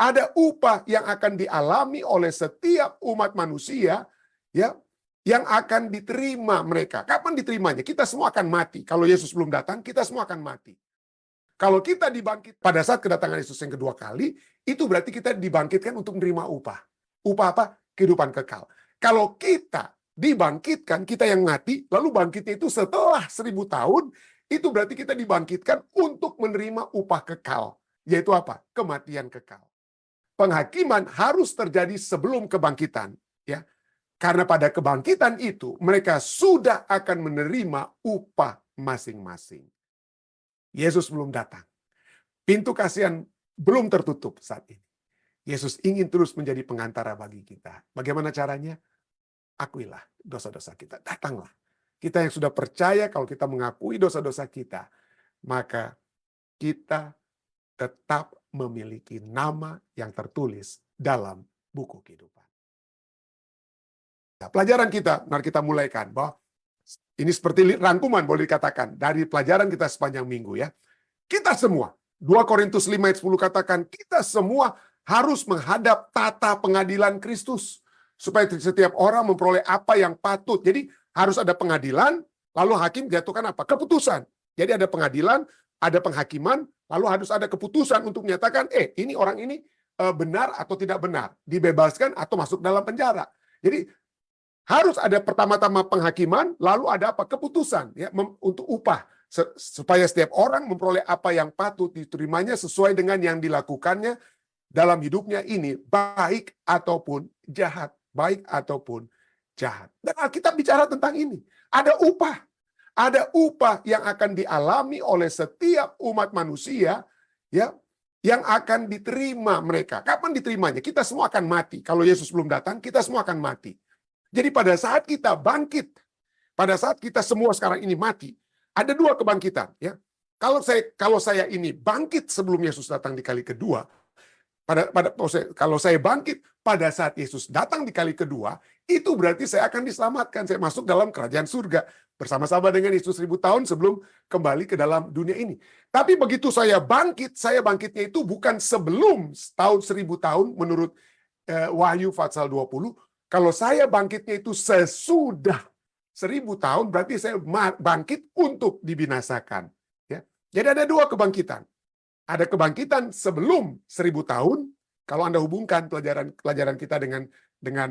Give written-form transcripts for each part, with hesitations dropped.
Ada upah yang akan dialami oleh setiap umat manusia, ya, yang akan diterima mereka. Kapan diterimanya? Kita semua akan mati. Kalau Yesus belum datang, kita semua akan mati. Kalau kita dibangkit pada saat kedatangan Yesus yang kedua kali, itu berarti kita dibangkitkan untuk menerima upah. Upah apa? Kehidupan kekal. Kalau kita dibangkitkan, kita yang mati, lalu bangkitnya itu setelah 1000 tahun, itu berarti kita dibangkitkan untuk menerima upah kekal. Yaitu apa? Kematian kekal. Penghakiman harus terjadi sebelum kebangkitan, ya. Karena pada kebangkitan itu mereka sudah akan menerima upah masing-masing. Yesus belum datang. Pintu kasihan belum tertutup saat ini. Yesus ingin terus menjadi pengantara bagi kita. Bagaimana caranya? Akuilah dosa-dosa kita. Datanglah. Kita yang sudah percaya, kalau kita mengakui dosa-dosa kita, maka kita tetap memiliki nama yang tertulis dalam buku kehidupan. Nah, pelajaran kita, mari kita mulaikan bahwa ini seperti rangkuman boleh dikatakan dari pelajaran kita sepanjang minggu, ya. Kita semua, 2 Korintus 5 ayat 10 katakan, kita semua harus menghadap tata pengadilan Kristus supaya setiap orang memperoleh apa yang patut. Jadi harus ada pengadilan, lalu hakim jatuhkan apa? Keputusan. Jadi ada pengadilan, ada penghakiman, lalu harus ada keputusan untuk menyatakan, ini orang ini benar atau tidak benar, dibebaskan atau masuk dalam penjara. Jadi harus ada pertama-tama penghakiman, lalu ada apa? Keputusan, ya, untuk upah, supaya setiap orang memperoleh apa yang patut diterimanya sesuai dengan yang dilakukannya dalam hidupnya ini, baik ataupun jahat, baik ataupun jahat. Dan Alkitab bicara tentang ini. Ada upah yang akan dialami oleh setiap umat manusia, ya, yang akan diterima mereka. Kapan diterimanya? Kita semua akan mati. Kalau Yesus belum datang, kita semua akan mati. Jadi pada saat kita bangkit, pada saat kita semua sekarang ini mati, ada 2 kebangkitan, ya. Kalau saya ini bangkit sebelum Yesus datang di kali kedua, kalau saya bangkit pada saat Yesus datang di kali kedua, itu berarti saya akan diselamatkan, saya masuk dalam kerajaan surga bersama-sama dengan Yesus 1000 tahun sebelum kembali ke dalam dunia ini. Tapi begitu saya bangkitnya itu bukan sebelum tahun 1000 tahun menurut Wahyu pasal 20. Kalau saya bangkitnya itu sesudah 1000 tahun, berarti saya bangkit untuk dibinasakan. Ya. Jadi ada 2 kebangkitan. Ada kebangkitan sebelum 1000 tahun. Kalau Anda hubungkan pelajaran kita dengan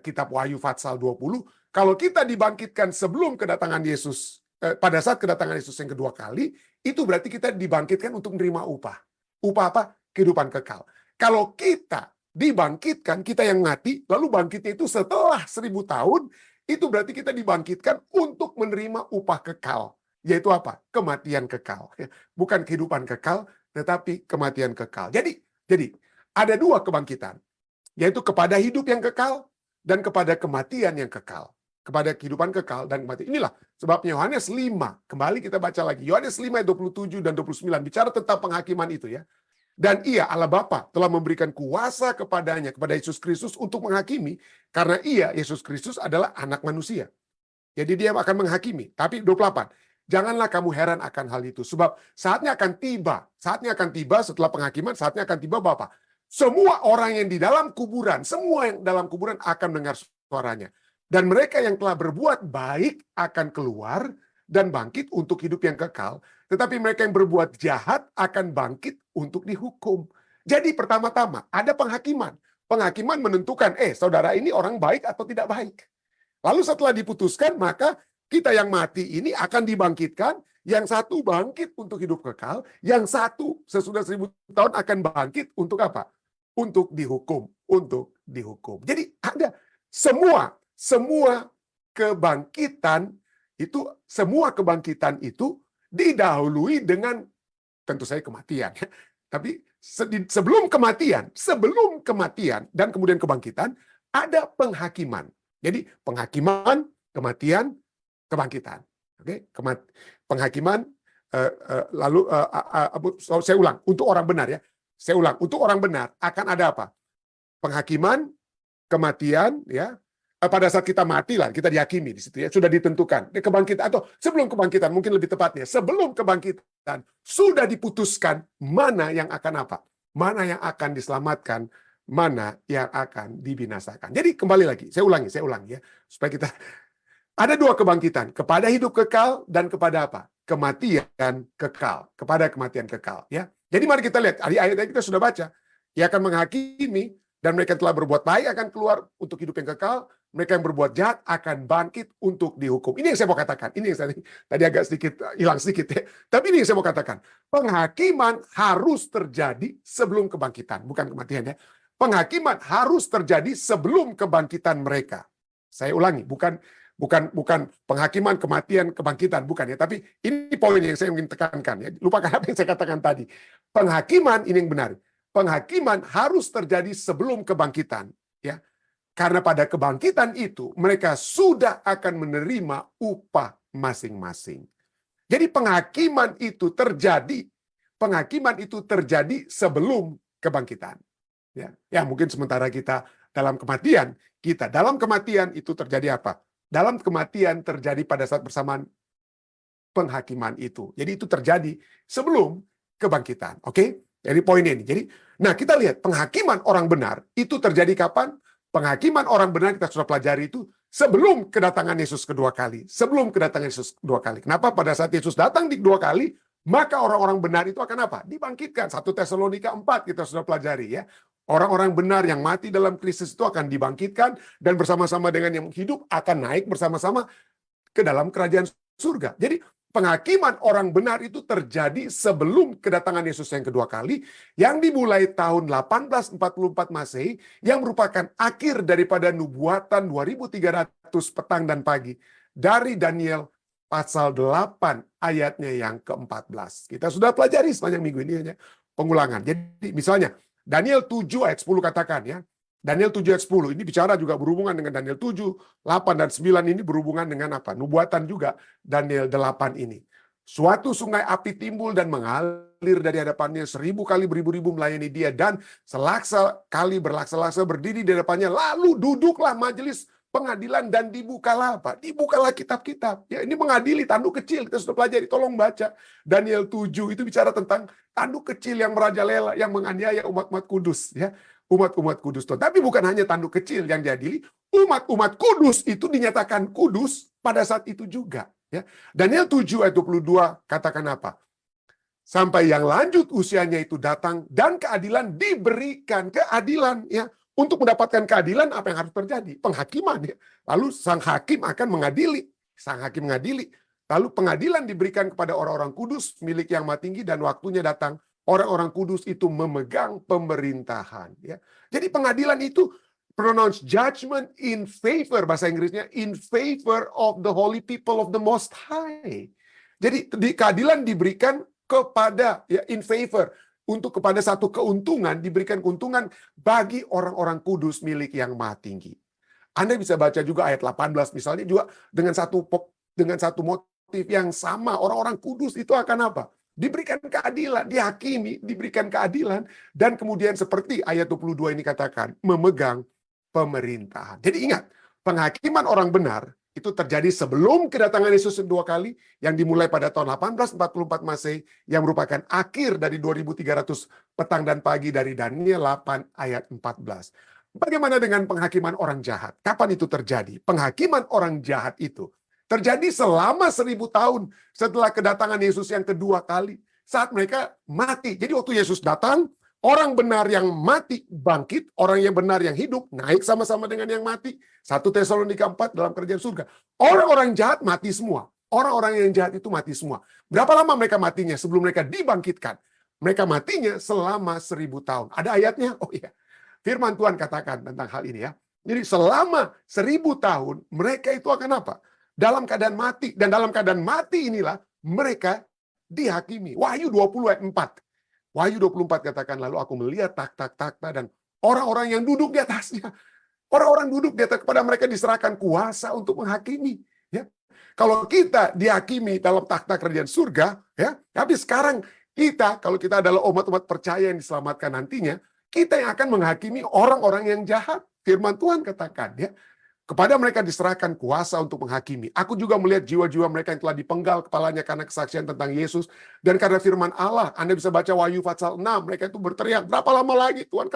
kitab Wahyu pasal 20, kalau kita dibangkitkan sebelum kedatangan Yesus, pada saat kedatangan Yesus yang kedua kali, itu berarti kita dibangkitkan untuk menerima upah. Upah apa? Kehidupan kekal. Kalau kita dibangkitkan, kita yang mati, lalu bangkitnya itu setelah 1000 tahun, itu berarti kita dibangkitkan untuk menerima upah kekal. Yaitu apa? Kematian kekal. Bukan kehidupan kekal, tetapi kematian kekal. Jadi ada 2 kebangkitan. Yaitu kepada hidup yang kekal dan kepada kematian yang kekal. Kepada kehidupan kekal dan kematian. Inilah sebabnya Yohanes 5. Kembali kita baca lagi. Yohanes 5 ayat 27 dan 29. Bicara tentang penghakiman itu, ya. Dan ia, Allah Bapa, telah memberikan kuasa kepadanya, kepada Yesus Kristus untuk menghakimi, karena ia, Yesus Kristus, adalah anak manusia. Jadi dia akan menghakimi. Tapi 28, janganlah kamu heran akan hal itu, sebab saatnya akan tiba setelah penghakiman, saatnya akan tiba Bapa. Semua orang yang di dalam kuburan, semua yang dalam kuburan akan mendengar suaranya. Dan mereka yang telah berbuat baik akan keluar dan bangkit untuk hidup yang kekal. Tetapi mereka yang berbuat jahat akan bangkit untuk dihukum. Jadi pertama-tama ada penghakiman. Penghakiman menentukan, saudara ini orang baik atau tidak baik. Lalu setelah diputuskan, maka kita yang mati ini akan dibangkitkan. Yang satu bangkit untuk hidup kekal. Yang satu sesudah 1000 tahun akan bangkit untuk apa? Untuk dihukum. Untuk dihukum. Jadi ada semua kebangkitan itu didahului dengan tentu saja kematian. Tapi sebelum kematian dan kemudian kebangkitan, ada penghakiman. Jadi penghakiman, kematian, kebangkitan. Oke, penghakiman lalu saya ulang, untuk orang benar, ya. Saya ulang, untuk orang benar akan ada apa? Penghakiman, kematian, ya. Pada saat kita mati lah, kita dihakimi di situ, ya, sudah ditentukan. Kebangkitan atau sebelum kebangkitan, mungkin lebih tepatnya, sebelum kebangkitan sudah diputuskan mana yang akan apa? mana yang akan diselamatkan, mana yang akan dibinasakan. Jadi kembali lagi, saya ulangi ya, supaya kita ada dua kebangkitan, kepada hidup kekal dan kepada apa? Kematian kekal, kepada kematian kekal. Ya, jadi mari kita lihat ayat yang kita sudah baca. Ia akan menghakimi dan mereka telah berbuat baik akan keluar untuk hidup yang kekal. Mereka yang berbuat jahat akan bangkit untuk dihukum. Ini yang saya mau katakan. Ini yang tadi agak sedikit hilang sedikit ya. Tapi ini yang saya mau katakan. Penghakiman harus terjadi sebelum kebangkitan, bukan kematian ya. Penghakiman harus terjadi sebelum kebangkitan mereka. Saya ulangi, bukan penghakiman, kematian, kebangkitan, bukan ya. Tapi ini poin yang saya ingin tekankan ya. Lupakan apa yang saya katakan tadi. Penghakiman ini yang benar. Penghakiman harus terjadi sebelum kebangkitan ya. Karena pada kebangkitan itu mereka sudah akan menerima upah masing-masing. Jadi penghakiman itu terjadi sebelum kebangkitan. Ya, mungkin sementara kita dalam kematian itu terjadi apa? Dalam kematian terjadi pada saat bersamaan penghakiman itu. Jadi itu terjadi sebelum kebangkitan. Oke? Jadi poinnya ini. Jadi, nah kita lihat penghakiman orang benar itu terjadi kapan? Penghakiman orang benar kita sudah pelajari itu sebelum kedatangan Yesus kedua kali. Sebelum kedatangan Yesus kedua kali. Kenapa? Pada saat Yesus datang di kedua kali, maka orang-orang benar itu akan apa? Dibangkitkan. 1 Tesalonika 4 kita sudah pelajari ya. Orang-orang benar yang mati dalam Kristus itu akan dibangkitkan dan bersama-sama dengan yang hidup akan naik bersama-sama ke dalam kerajaan surga. Jadi penghakiman orang benar itu terjadi sebelum kedatangan Yesus yang kedua kali, yang dimulai tahun 1844 Masehi, yang merupakan akhir daripada nubuatan 2300 petang dan pagi dari Daniel pasal 8 ayatnya yang ke-14. Kita sudah pelajari sepanjang minggu ini hanya pengulangan. Jadi misalnya Daniel 7 ayat 10 katakan ya. Daniel 7 ayat 10 ini bicara juga berhubungan dengan Daniel 7, 8 dan 9 ini berhubungan dengan apa? Nubuatan juga Daniel 8 ini. Suatu sungai api timbul dan mengalir dari hadapannya, 1000 kali beribu-ribu melayani dia, dan selaksa kali berlaksa-laksa berdiri di hadapannya. Lalu duduklah majelis pengadilan dan dibukalah apa? Dibukalah kitab-kitab. Ya, ini mengadili tanduk kecil, kita sudah pelajari, tolong baca. Daniel 7 itu bicara tentang tanduk kecil yang merajalela, yang menganiaya umat-umat kudus ya. Umat-umat kudus. Tapi bukan hanya tanduk kecil yang diadili, umat-umat kudus itu dinyatakan kudus pada saat itu juga. Ya. Daniel 7 ayat 22 katakan apa? Sampai yang lanjut usianya itu datang dan keadilan diberikan. Keadilan ya. Untuk mendapatkan keadilan apa yang harus terjadi? Penghakiman ya. Lalu sang hakim akan mengadili. Sang hakim mengadili. Lalu pengadilan diberikan kepada orang-orang kudus milik Yang Maha Tinggi dan waktunya datang. Orang-orang kudus itu memegang pemerintahan. Ya. Jadi pengadilan itu pronounce judgment in favor, bahasa Inggrisnya, in favor of the holy people of the Most High. Jadi keadilan diberikan kepada, ya, in favor, untuk kepada satu keuntungan, diberikan keuntungan bagi orang-orang kudus milik Yang Maha Tinggi. Anda bisa baca juga ayat 18 misalnya juga dengan satu motif yang sama, orang-orang kudus itu akan apa? Diberikan keadilan, dihakimi, diberikan keadilan, dan kemudian seperti ayat 22 ini katakan, memegang pemerintahan. Jadi ingat, penghakiman orang benar itu terjadi sebelum kedatangan Yesus kedua kali, yang dimulai pada tahun 1844 Masehi, yang merupakan akhir dari 2300 petang dan pagi dari Daniel 8 ayat 14. Bagaimana dengan penghakiman orang jahat? Kapan itu terjadi? Penghakiman orang jahat itu terjadi selama 1000 tahun setelah kedatangan Yesus yang kedua kali. Saat mereka mati. Jadi waktu Yesus datang, orang benar yang mati bangkit, orang yang benar yang hidup naik sama-sama dengan yang mati. 1 Tesalonika 4 dalam kerajaan surga. Orang-orang jahat mati semua. Orang-orang yang jahat itu mati semua. Berapa lama mereka matinya sebelum mereka dibangkitkan? Mereka matinya selama 1000 tahun. Ada ayatnya? Oh iya. Firman Tuhan katakan tentang hal ini ya. Jadi selama 1000 tahun mereka itu akan apa? Dalam keadaan mati. Dan dalam keadaan mati inilah mereka dihakimi. Wahyu 20 ayat 4. Wahyu 24 katakan, lalu aku melihat takhta dan orang-orang yang duduk di atasnya. Orang-orang duduk di atas, kepada mereka diserahkan kuasa untuk menghakimi. Ya. Kalau kita dihakimi dalam takhta kerajaan surga, ya, tapi sekarang kita, kalau kita adalah umat-umat percaya yang diselamatkan nantinya, kita yang akan menghakimi orang-orang yang jahat. Firman Tuhan katakan, ya. Kepada mereka diserahkan kuasa untuk menghakimi. Aku juga melihat jiwa-jiwa mereka yang telah dipenggal kepalanya karena kesaksian tentang Yesus. Dan karena firman Allah, Anda bisa baca Wahyu pasal 6, mereka itu berteriak, berapa lama lagi Tuhan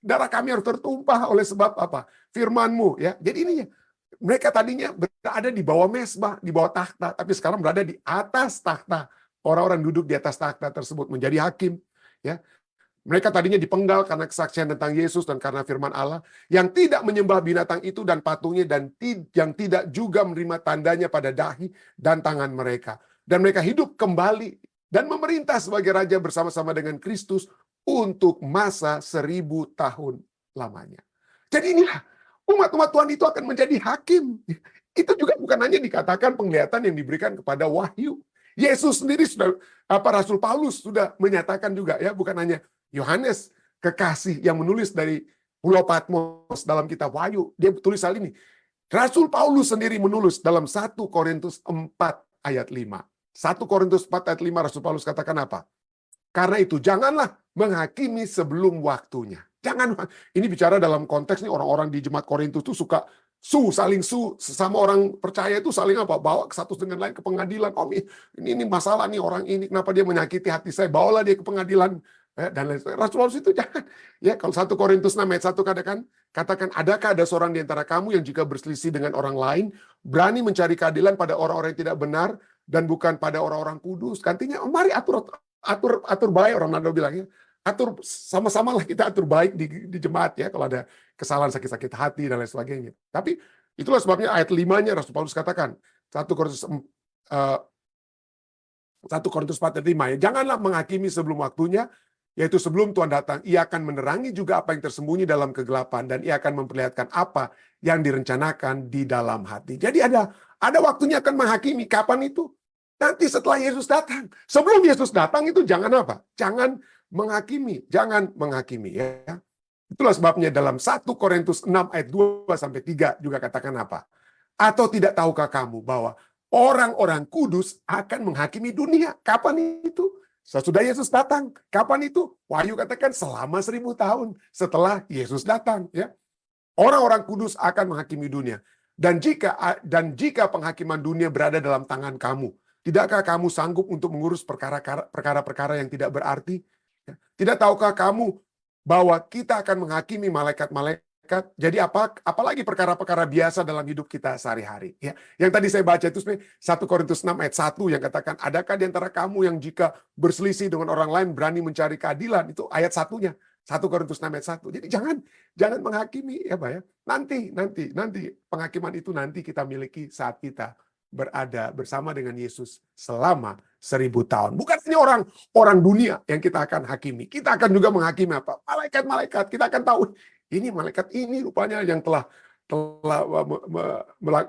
darah kami harus tertumpah oleh sebab apa? Firman-Mu. Ya. Jadi ini ya, mereka tadinya berada di bawah mesbah, di bawah takhta, tapi sekarang berada di atas takhta. Orang-orang duduk di atas takhta tersebut menjadi hakim. Ya. Mereka tadinya dipenggal karena kesaksian tentang Yesus dan karena firman Allah, yang tidak menyembah binatang itu dan patungnya, dan yang tidak juga menerima tandanya pada dahi dan tangan mereka. Dan mereka hidup kembali dan memerintah sebagai raja bersama-sama dengan Kristus untuk masa 1000 tahun lamanya. Jadi inilah, umat-umat Tuhan itu akan menjadi hakim. Itu juga bukan hanya dikatakan penglihatan yang diberikan kepada Wahyu. Yesus sendiri sudah, Rasul Paulus sudah menyatakan juga, ya, bukan hanya Yohanes, kekasih yang menulis dari Pulau Patmos dalam kitab Wahyu, dia tulis hal ini. Rasul Paulus sendiri menulis dalam 1 Korintus 4 ayat 5. 1 Korintus 4 ayat 5 Rasul Paulus katakan apa? Karena itu janganlah menghakimi sebelum waktunya. Jangan, ini bicara dalam konteks nih orang-orang di jemaat Korintus tuh suka saling sesama orang percaya itu saling apa? Bawa satu dengan lain ke pengadilan. Oh, ini masalah nih orang ini, kenapa dia menyakiti hati saya? Bawalah dia ke pengadilan. Dan lain sebagainya. Rasul Paulus itu jangan. Ya, kalau 1 Korintus 6 ayat 1 katakan, adakah ada seorang di antara kamu yang jika berselisih dengan orang lain, berani mencari keadilan pada orang-orang yang tidak benar dan bukan pada orang-orang kudus? Artinya, mari atur baik, orang Nado bilangnya. Atur sama-sama lah, kita atur baik di jemaat ya, kalau ada kesalahan sakit-sakit hati dan lain sebagainya. Tapi itulah sebabnya ayat 5-nya Rasul Paulus katakan, 1 Korintus 4 ayat 5 ya, janganlah menghakimi sebelum waktunya, yaitu sebelum Tuhan datang. Ia akan menerangi juga apa yang tersembunyi dalam kegelapan, dan ia akan memperlihatkan apa yang direncanakan di dalam hati. Jadi ada waktunya akan menghakimi. Kapan itu? Nanti setelah Yesus datang. Sebelum Yesus datang itu jangan apa? Jangan menghakimi. Jangan menghakimi. Ya. Itulah sebabnya dalam 1 Korintus 6 ayat 2-3 juga katakan apa? Atau tidak tahukah kamu bahwa orang-orang kudus akan menghakimi dunia? Kapan itu? Sesudah Yesus datang. Kapan itu? Wahyu katakan selama 1000 tahun setelah Yesus datang. Ya, orang-orang kudus akan menghakimi dunia. Dan jika penghakiman dunia berada dalam tangan kamu, tidakkah kamu sanggup untuk mengurus perkara-perkara yang tidak berarti? Ya. Tidak tahukah kamu bahwa kita akan menghakimi malaikat-malaikat? Jadi apalagi perkara-perkara biasa dalam hidup kita sehari-hari. Ya. Yang tadi saya baca itu sebenarnya 1 Korintus 6 ayat 1 yang katakan, adakah di antara kamu yang jika berselisih dengan orang lain berani mencari keadilan? Itu ayat 1-nya. 1 Korintus 6 ayat 1. Jadi jangan menghakimi ya Pak ya. Nanti penghakiman itu nanti kita miliki saat kita berada bersama dengan Yesus selama 1000 tahun. Bukan hanya orang dunia yang kita akan hakimi. Kita akan juga menghakimi apa? Malaikat-malaikat. Kita akan tahu ini malaikat ini rupanya yang telah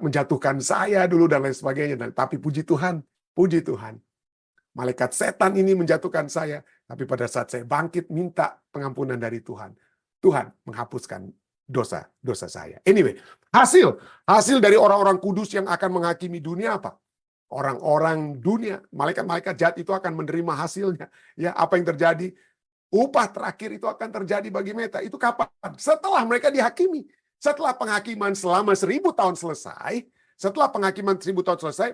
menjatuhkan saya dulu dan lain sebagainya. Tapi puji Tuhan, malaikat setan ini menjatuhkan saya. Tapi pada saat saya bangkit minta pengampunan dari Tuhan, Tuhan menghapuskan dosa saya. Anyway, hasil dari orang-orang kudus yang akan menghakimi dunia apa? Orang-orang dunia, malaikat-malaikat jahat itu akan menerima hasilnya. Ya, apa yang terjadi? Upah terakhir itu akan terjadi bagi mereka. Itu kapan? Setelah mereka dihakimi. Setelah penghakiman selama 1000 tahun selesai,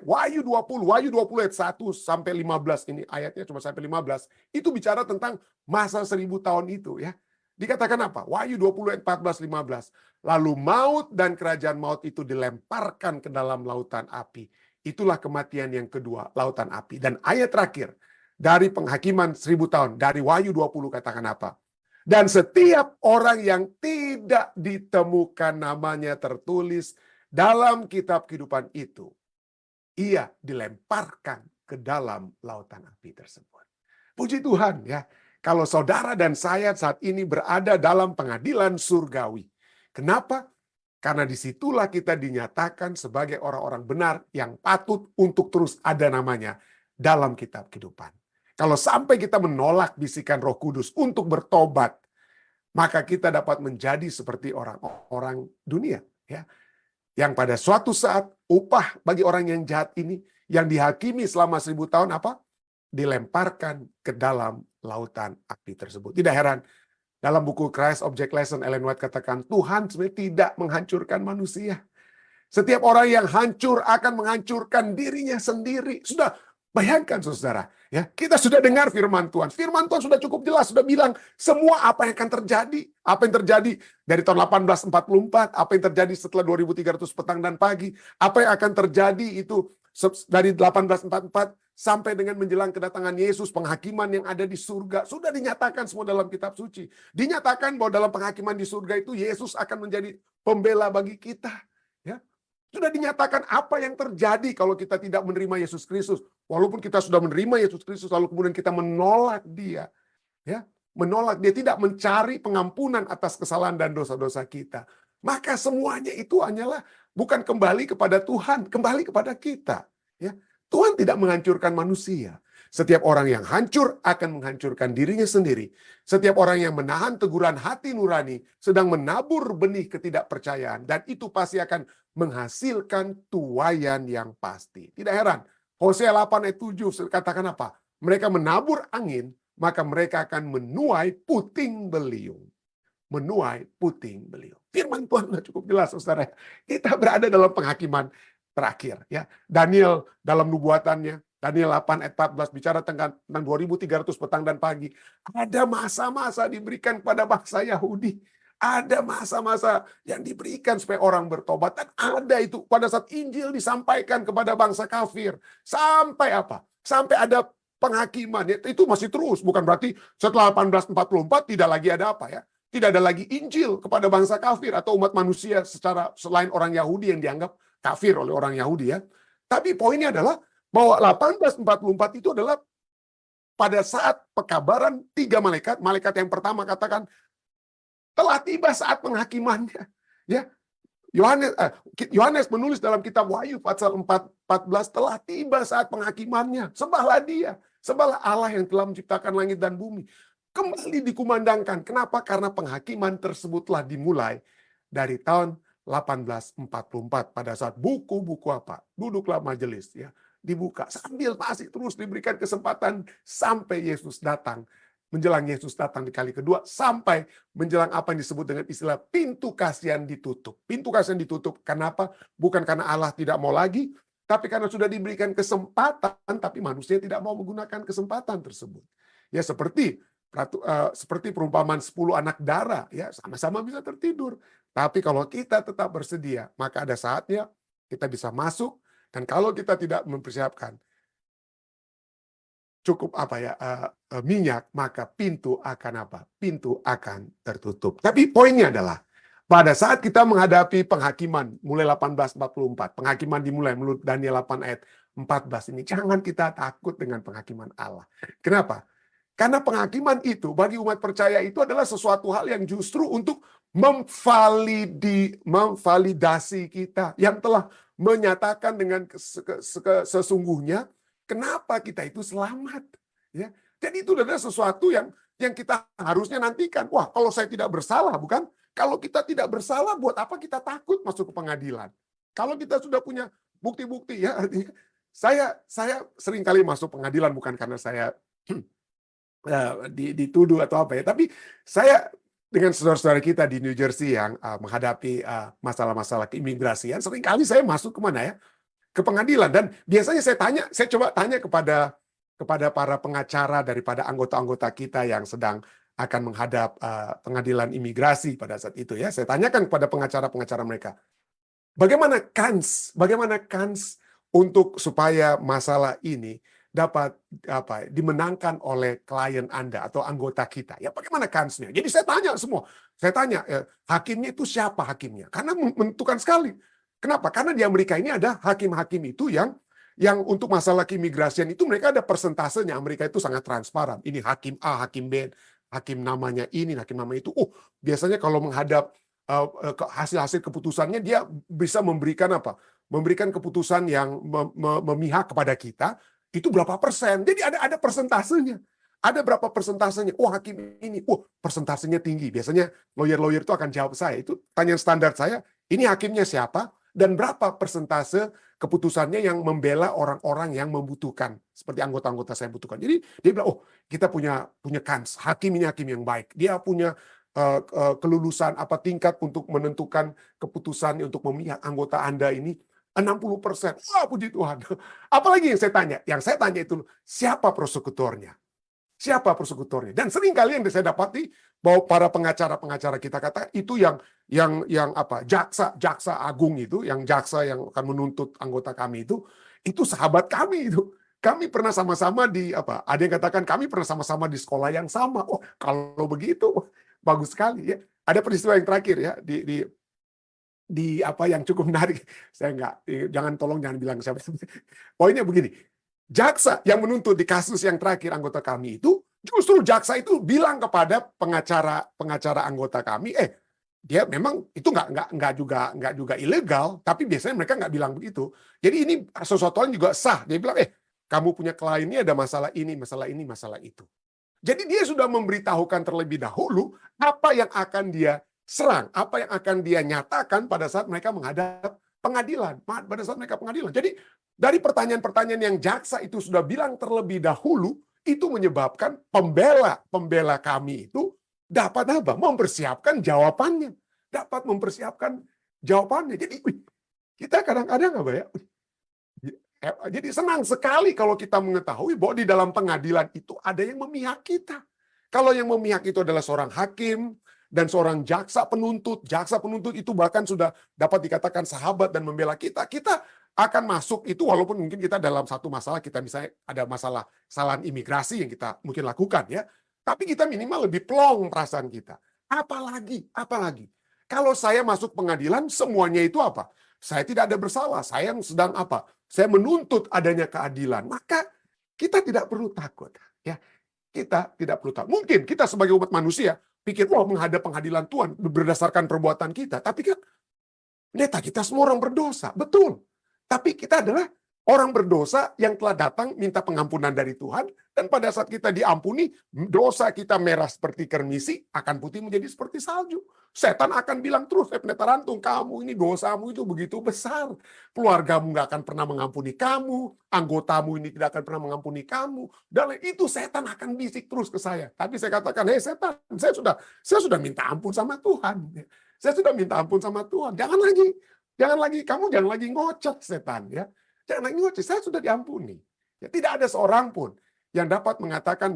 Wahyu 20 ayat 1 sampai 15 ini ayatnya cuma sampai 15, itu bicara tentang masa 1000 tahun itu ya. Dikatakan apa? Wahyu 20 ayat 14-15. Lalu maut dan kerajaan maut itu dilemparkan ke dalam lautan api. Itulah kematian yang kedua, lautan api. Dan ayat terakhir dari penghakiman 1000 tahun, dari Wahyu 20 katakan apa? Dan setiap orang yang tidak ditemukan namanya tertulis dalam kitab kehidupan itu, ia dilemparkan ke dalam lautan api tersebut. Puji Tuhan ya, kalau saudara dan saya saat ini berada dalam pengadilan surgawi. Kenapa? Karena disitulah kita dinyatakan sebagai orang-orang benar yang patut untuk terus ada namanya dalam kitab kehidupan. Kalau sampai kita menolak bisikan Roh Kudus untuk bertobat, maka kita dapat menjadi seperti orang-orang dunia. Ya. Yang pada suatu saat upah bagi orang yang jahat ini, yang dihakimi selama 1000 tahun apa? Dilemparkan ke dalam lautan api tersebut. Tidak heran Dalam buku Christ Object Lesson, Ellen White katakan, Tuhan sebenarnya tidak menghancurkan manusia. Setiap orang yang hancur akan menghancurkan dirinya sendiri. Sudah, bayangkan saudara. Ya, kita sudah dengar firman Tuhan. Firman Tuhan sudah cukup jelas, sudah bilang semua apa yang akan terjadi. Apa yang terjadi dari tahun 1844, apa yang terjadi setelah 2300 petang dan pagi, apa yang akan terjadi itu dari 1844 sampai dengan menjelang kedatangan Yesus, penghakiman yang ada di surga, sudah dinyatakan semua dalam kitab suci. Dinyatakan bahwa dalam penghakiman di surga itu, Yesus akan menjadi pembela bagi kita. Ya, sudah dinyatakan apa yang terjadi kalau kita tidak menerima Yesus Kristus. Walaupun kita sudah menerima Yesus Kristus, lalu kemudian kita menolak Dia. Ya, menolak Dia, tidak mencari pengampunan atas kesalahan dan dosa-dosa kita. Maka semuanya itu hanyalah bukan kembali kepada Tuhan, kembali kepada kita. Ya, Tuhan tidak menghancurkan manusia. Setiap orang yang hancur akan menghancurkan dirinya sendiri. Setiap orang yang menahan teguran hati nurani sedang menabur benih ketidakpercayaan. Dan itu pasti akan menghasilkan tuaian yang pasti. Tidak heran, Hosea 8 ayat 7 katakan apa? Mereka menabur angin, maka mereka akan menuai puting beliung. Menuai puting beliung. Firman Tuhan sudah cukup jelas, saudara. Kita berada dalam penghakiman terakhir. Ya, Daniel dalam nubuatannya, Daniel 8 ayat 14 bicara tentang 2300 petang dan pagi. Ada masa-masa diberikan kepada bangsa Yahudi. Ada masa-masa yang diberikan supaya orang bertobat. Dan ada itu pada saat Injil disampaikan kepada bangsa kafir. Sampai apa? Sampai ada penghakiman. Itu masih terus. Bukan berarti setelah 1844 tidak lagi ada apa ya. Tidak ada lagi Injil kepada bangsa kafir atau umat manusia secara selain orang Yahudi yang dianggap kafir oleh orang Yahudi ya. Tapi poinnya adalah bahwa 1844 itu adalah pada saat pekabaran 3 malaikat. Malaikat yang pertama katakan telah tiba saat penghakimannya. Ya, Yohanes menulis dalam kitab Wahyu pasal 14 telah tiba saat penghakimannya. Sembahlah Dia, sembahlah Allah yang telah menciptakan langit dan bumi. Kembali dikumandangkan. Kenapa? Karena penghakiman tersebutlah dimulai dari tahun 1844 pada saat buku-buku apa? Duduklah majelis ya, dibuka sambil masih terus diberikan kesempatan sampai Yesus datang. Menjelang Yesus datang di kali kedua sampai menjelang apa yang disebut dengan istilah pintu kasihan ditutup. Pintu kasihan ditutup. Kenapa? Bukan karena Allah tidak mau lagi, tapi karena sudah diberikan kesempatan tapi manusia tidak mau menggunakan kesempatan tersebut. Ya seperti perumpamaan 10 anak dara, ya sama-sama bisa tertidur. Tapi kalau kita tetap bersedia, maka ada saatnya kita bisa masuk. Dan kalau kita tidak mempersiapkan cukup minyak, maka pintu akan apa? Pintu akan tertutup. Tapi poinnya adalah pada saat kita menghadapi penghakiman mulai 1844, penghakiman dimulai menurut Daniel 8 ayat 14 ini, jangan kita takut dengan penghakiman Allah. Kenapa? Karena penghakiman itu bagi umat percaya itu adalah sesuatu hal yang justru untuk memvalidasi kita yang telah menyatakan dengan sesungguhnya kenapa kita itu selamat. Ya, jadi itu adalah sesuatu yang kita harusnya nantikan. Wah, kalau saya tidak bersalah, bukan? Kalau kita tidak bersalah, buat apa kita takut masuk ke pengadilan? Kalau kita sudah punya bukti-bukti, ya, saya sering kali masuk pengadilan bukan karena saya dituduh atau apa ya, tapi saya dengan saudara-saudara kita di New Jersey yang menghadapi masalah-masalah keimigrasian, seringkali saya masuk kemana ya? Ke pengadilan. Dan biasanya saya coba tanya kepada para pengacara daripada anggota-anggota kita yang sedang akan menghadap pengadilan imigrasi pada saat itu ya. Saya tanyakan kepada pengacara-pengacara mereka, bagaimana kans untuk supaya masalah ini dapat dimenangkan oleh klien Anda atau anggota kita. Ya, bagaimana kansnya? Jadi saya tanya semua. Saya tanya, hakimnya itu siapa hakimnya? Karena menentukan sekali. Kenapa? Karena di Amerika ini ada hakim-hakim itu yang untuk masalah keimigrasian itu mereka ada persentasenya. Amerika itu sangat transparan. Ini hakim A, hakim B, hakim namanya ini, hakim namanya itu. Biasanya kalau menghadap hasil-hasil keputusannya dia bisa memberikan apa? Memberikan keputusan yang memihak kepada kita. Itu berapa persen? Jadi ada persentasenya. Ada berapa persentasenya? Hakim ini, persentasenya tinggi. Biasanya lawyer-lawyer itu akan jawab saya. Itu tanyaan standar saya, ini hakimnya siapa? Dan berapa persentase keputusannya yang membela orang-orang yang membutuhkan, seperti anggota-anggota saya butuhkan. Jadi dia bilang, oh kita punya kans, hakim ini hakim yang baik. Dia punya kelulusan tingkat untuk menentukan keputusannya untuk memihak anggota Anda ini 60%. Wah, puji Tuhan. Apalagi yang saya tanya? Yang saya tanya itu, siapa prosekutornya? Siapa prosekutornya? Dan sering kali yang saya dapati bahwa para pengacara-pengacara kita kata itu yang jaksa agung itu, yang jaksa yang akan menuntut anggota kami itu sahabat kami itu. Kami pernah sama-sama ada yang katakan kami pernah sama-sama di sekolah yang sama. Oh, kalau begitu bagus sekali ya. Ada peristiwa yang terakhir ya di yang cukup menarik. Saya jangan bilang siapa. Poinnya begini. Jaksa yang menuntut di kasus yang terakhir anggota kami itu, justru jaksa itu bilang kepada pengacara anggota kami, dia memang itu nggak juga ilegal, tapi biasanya mereka nggak bilang begitu. Jadi ini sesuatu yang juga sah. Dia bilang, kamu punya klien ini ada masalah ini, masalah itu. Jadi dia sudah memberitahukan terlebih dahulu apa yang akan dia serang, apa yang akan dia nyatakan pada saat mereka menghadap pengadilan. Jadi dari pertanyaan-pertanyaan yang jaksa itu sudah bilang terlebih dahulu, itu menyebabkan pembela kami itu dapat mempersiapkan jawabannya. Jadi kita kadang-kadang jadi senang sekali kalau kita mengetahui bahwa di dalam pengadilan itu ada yang memihak kita. Kalau yang memihak itu adalah seorang hakim dan seorang jaksa penuntut itu bahkan sudah dapat dikatakan sahabat dan membela kita. Kita akan masuk itu walaupun mungkin kita dalam satu masalah, kita misalnya ada masalah kesalahan imigrasi yang kita mungkin lakukan ya. Tapi kita minimal lebih plong perasaan kita. Apalagi kalau saya masuk pengadilan semuanya itu saya tidak ada bersalah, saya yang sedang saya menuntut adanya keadilan. Maka kita tidak perlu takut ya. Kita tidak perlu takut. Mungkin kita sebagai umat manusia pikir menghadap pengadilan Tuhan berdasarkan perbuatan kita, tapi kan pendeta kita semua orang berdosa, betul. Tapi kita adalah orang berdosa yang telah datang minta pengampunan dari Tuhan, dan pada saat kita diampuni, dosa kita merah seperti kermisi, akan putih menjadi seperti salju. Setan akan bilang terus, pendeta Rantung, kamu ini dosamu itu begitu besar. Keluargamu nggak akan pernah mengampuni kamu, anggotamu ini tidak akan pernah mengampuni kamu. Dan itu setan akan bisik terus ke saya. Tapi saya katakan, hei setan, saya sudah minta ampun sama Tuhan. Saya sudah minta ampun sama Tuhan. Jangan lagi, kamu jangan lagi ngoceh setan ya. Jangan lagi ngoceh, saya sudah diampuni. Ya, tidak ada seorang pun yang dapat mengatakan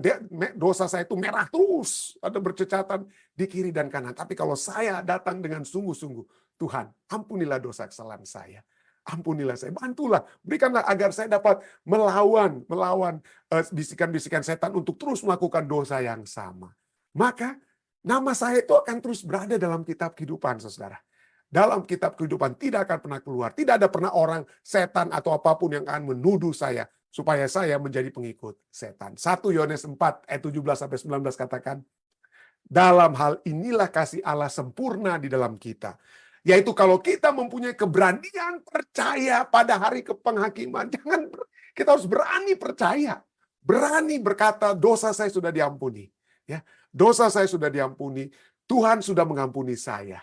dosa saya itu merah terus, ada bercecatan di kiri dan kanan. Tapi kalau saya datang dengan sungguh-sungguh, Tuhan, ampunilah dosa kesalahan saya. Ampunilah saya, bantulah, berikanlah agar saya dapat melawan bisikan-bisikan setan untuk terus melakukan dosa yang sama. Maka nama saya itu akan terus berada dalam kitab kehidupan, saudara. Dalam kitab kehidupan tidak akan pernah keluar. Tidak ada pernah orang setan atau apapun yang akan menuduh saya supaya saya menjadi pengikut setan. 1 Yohanes 4 ayat 17-19 katakan, dalam hal inilah kasih Allah sempurna di dalam kita. Yaitu kalau kita mempunyai keberanian percaya pada hari penghakiman. Kita harus berani percaya. Berani berkata, dosa saya sudah diampuni. Ya, dosa saya sudah diampuni. Tuhan sudah mengampuni saya.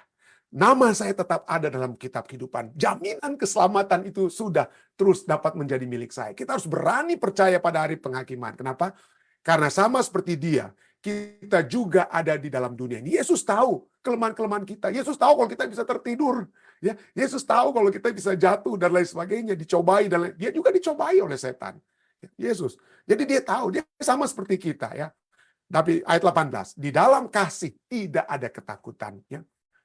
Nama saya tetap ada dalam kitab kehidupan. Jaminan keselamatan itu sudah terus dapat menjadi milik saya. Kita harus berani percaya pada hari penghakiman. Kenapa? Karena sama seperti dia, kita juga ada di dalam dunia ini. Yesus tahu kelemahan-kelemahan kita. Yesus tahu kalau kita bisa tertidur. Ya, Yesus tahu kalau kita bisa jatuh dan lain sebagainya, dicobai dan dia juga dicobai oleh setan. Yesus. Jadi dia tahu, dia sama seperti kita ya. Tapi ayat 18, di dalam kasih tidak ada ketakutan ya.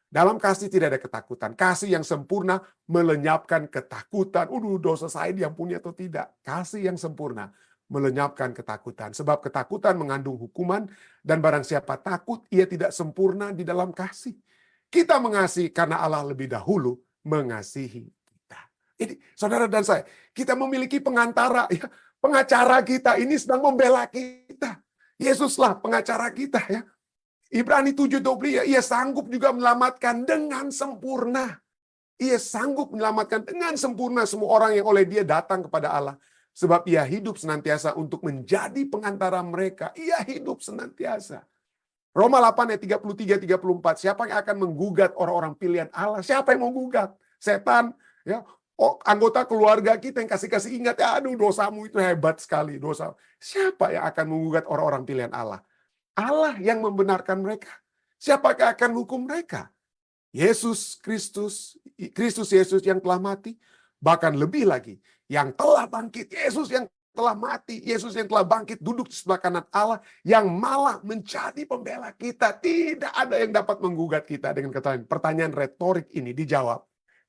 Dalam kasih tidak ada ketakutan. Kasih yang sempurna melenyapkan ketakutan. Dosa saya diampuni atau tidak. Kasih yang sempurna melenyapkan ketakutan. Sebab ketakutan mengandung hukuman, dan barang siapa takut, ia tidak sempurna di dalam kasih. Kita mengasihi karena Allah lebih dahulu mengasihi kita. Ini saudara dan saya, kita memiliki pengantara. Ya, pengacara kita ini sedang membela kita. Yesuslah pengacara kita ya. Ibrani 7:20, ia sanggup juga menyelamatkan dengan sempurna. Ia sanggup menyelamatkan dengan sempurna semua orang yang oleh dia datang kepada Allah. Sebab ia hidup senantiasa untuk menjadi pengantara mereka. Ia hidup senantiasa. Roma 8 ayat 33-34, siapa yang akan menggugat orang-orang pilihan Allah? Siapa yang mau gugat? Setan. Ya, oh, anggota keluarga kita yang kasih-kasih ingat, ya, aduh dosamu itu hebat sekali, dosa. Siapa yang akan menggugat orang-orang pilihan Allah? Allah yang membenarkan mereka. Siapakah akan hukum mereka? Yesus Kristus, Kristus Yesus yang telah mati, bahkan lebih lagi, yang telah bangkit, Yesus yang telah mati, Yesus yang telah bangkit, duduk di sebelah kanan Allah, yang malah menjadi pembela kita. Tidak ada yang dapat menggugat kita dengan kata lain. Pertanyaan retorik ini dijawab.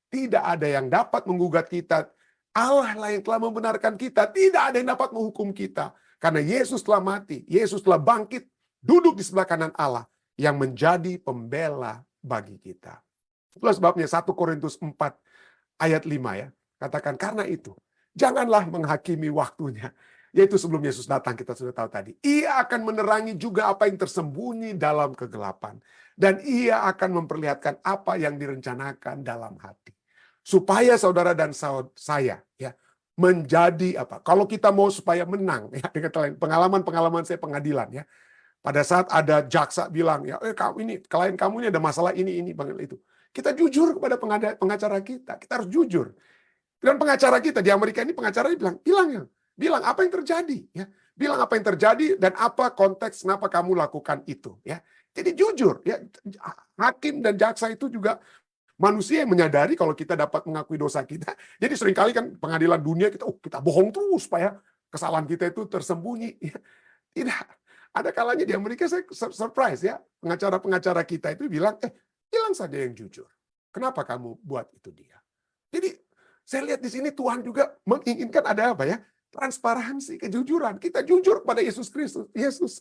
Tidak ada yang dapat menggugat kita. Allah lah yang telah membenarkan kita. Tidak ada yang dapat menghukum kita. Karena Yesus telah mati, Yesus telah bangkit, duduk di sebelah kanan Allah, yang menjadi pembela bagi kita. Itulah sebabnya 1 Korintus 4 ayat 5 ya. Katakan karena itu, janganlah menghakimi waktunya. Yaitu sebelum Yesus datang, kita sudah tahu tadi. Ia akan menerangi juga apa yang tersembunyi dalam kegelapan. Dan ia akan memperlihatkan apa yang direncanakan dalam hati. Supaya saudara dan saya ya menjadi apa? Kalau kita mau supaya menang, ya, dengan pengalaman-pengalaman saya pengadilan ya. Pada saat ada jaksa bilang, ya, klien kamu ini ada masalah ini, itu. Kita jujur kepada pengacara kita. Kita harus jujur. Dan pengacara kita di Amerika ini, pengacara bilang apa yang terjadi, ya. Bilang apa yang terjadi dan apa konteks kenapa kamu lakukan itu, ya. Jadi jujur, ya. Hakim dan jaksa itu juga manusia yang menyadari kalau kita dapat mengakui dosa kita. Jadi seringkali kan pengadilan dunia kita bohong terus supaya kesalahan kita itu tersembunyi. Ya. Tidak. Ada kalanya di Amerika saya surprise ya, pengacara-pengacara kita itu bilang, bilang saja yang jujur. Kenapa kamu buat itu dia? Jadi saya lihat di sini Tuhan juga menginginkan ada apa ya? Transparansi, kejujuran. Kita jujur pada Yesus Kristus. Yesus,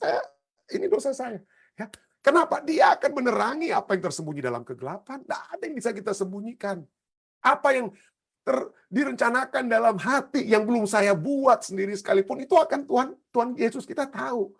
ini dosa saya. Ya. Kenapa? Dia akan menerangi apa yang tersembunyi dalam kegelapan. Tidak ada yang bisa kita sembunyikan. Apa yang direncanakan dalam hati yang belum saya buat sendiri sekalipun, itu akan Tuhan Yesus kita tahu.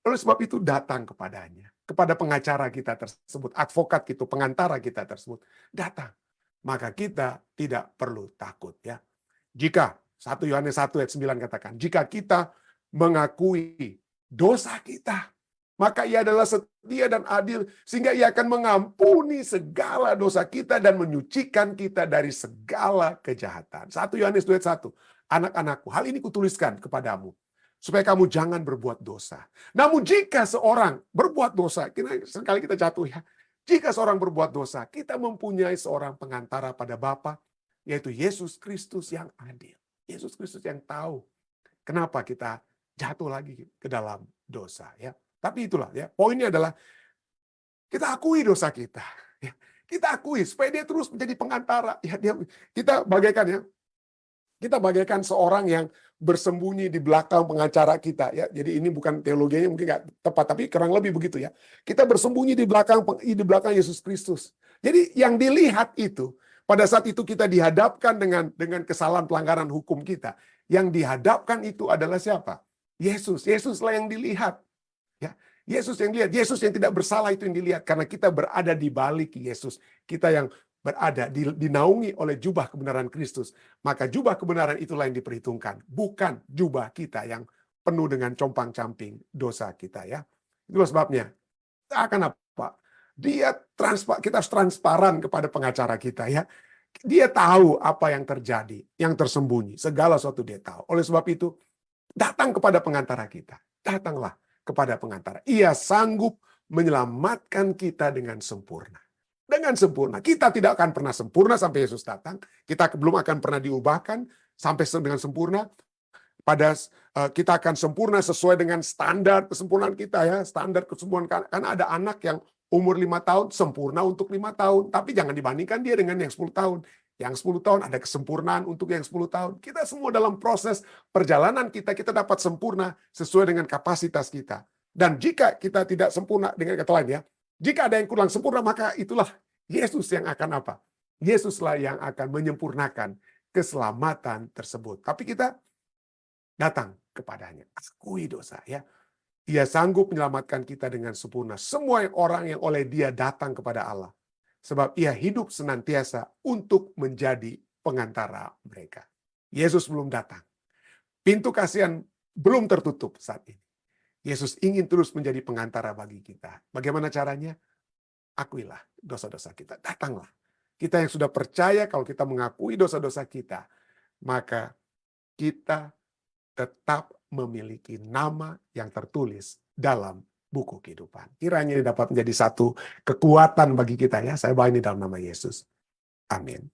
Oleh sebab itu datang kepadanya, kepada pengacara kita tersebut, advokat gitu, pengantara kita tersebut, datang. Maka kita tidak perlu takut ya. Jika 1 Yohanes 1 ayat 9 katakan, jika kita mengakui dosa kita, maka ia adalah setia dan adil sehingga ia akan mengampuni segala dosa kita dan menyucikan kita dari segala kejahatan. 1 Yohanes 2 ayat 1. Anak-anakku, hal ini kutuliskan kepadamu supaya kamu jangan berbuat dosa. Namun jika seorang berbuat dosa, seringkali kita jatuh ya. Jika seorang berbuat dosa, kita mempunyai seorang pengantara pada Bapa, yaitu Yesus Kristus yang adil. Yesus Kristus yang tahu kenapa kita jatuh lagi ke dalam dosa ya. Tapi itulah ya, poinnya adalah kita akui dosa kita. Ya. Kita akui supaya dia terus menjadi pengantara. Ya, kita bagaikan ya. Kita bagaikan seorang yang bersembunyi di belakang pengacara kita ya. Jadi ini bukan teologinya mungkin nggak tepat, tapi kurang lebih begitu ya. Kita bersembunyi di belakang Yesus Kristus. Jadi yang dilihat itu pada saat itu kita dihadapkan dengan kesalahan pelanggaran hukum kita. Yang dihadapkan itu adalah siapa? Yesus. Yesuslah yang dilihat. Ya, Yesus yang dilihat. Yesus yang tidak bersalah itu yang dilihat karena kita berada di balik Yesus. Kita yang berada dinaungi oleh jubah kebenaran Kristus, maka jubah kebenaran itulah yang diperhitungkan, bukan jubah kita yang penuh dengan compang-camping dosa kita ya. Itulah sebabnya kita akan apa? Kita harus transparan kepada pengacara kita ya. Dia tahu apa yang terjadi, yang tersembunyi, segala sesuatu dia tahu. Oleh sebab itu, datang kepada pengantara kita. Datanglah kepada pengantara. Ia sanggup menyelamatkan kita dengan sempurna. Dengan sempurna. Kita tidak akan pernah sempurna sampai Yesus datang. Kita belum akan pernah diubahkan sampai dengan sempurna. Kita akan sempurna sesuai dengan standar kesempurnaan kita ya. Standar kesempurnaan. Karena ada anak yang umur 5 tahun sempurna untuk 5 tahun. Tapi jangan dibandingkan dia dengan yang 10 tahun. Yang 10 tahun ada kesempurnaan untuk yang 10 tahun. Kita semua dalam proses perjalanan kita dapat sempurna sesuai dengan kapasitas kita. Dan jika kita tidak sempurna, dengan kata lain ya, jika ada yang kurang sempurna, maka itulah Yesus yang akan apa? Yesuslah yang akan menyempurnakan keselamatan tersebut. Tapi kita datang kepadanya. Akui dosa ya. Ia sanggup menyelamatkan kita dengan sempurna. Semua orang yang oleh dia datang kepada Allah. Sebab ia hidup senantiasa untuk menjadi pengantara mereka. Yesus belum datang. Pintu kasihan belum tertutup saat ini. Yesus ingin terus menjadi pengantara bagi kita. Bagaimana caranya? Akuilah dosa-dosa kita. Datanglah. Kita yang sudah percaya, kalau kita mengakui dosa-dosa kita, maka kita tetap memiliki nama yang tertulis dalam buku kehidupan. Kiranya ini dapat menjadi satu kekuatan bagi kita ya. Saya bawa ini dalam nama Yesus. Amin.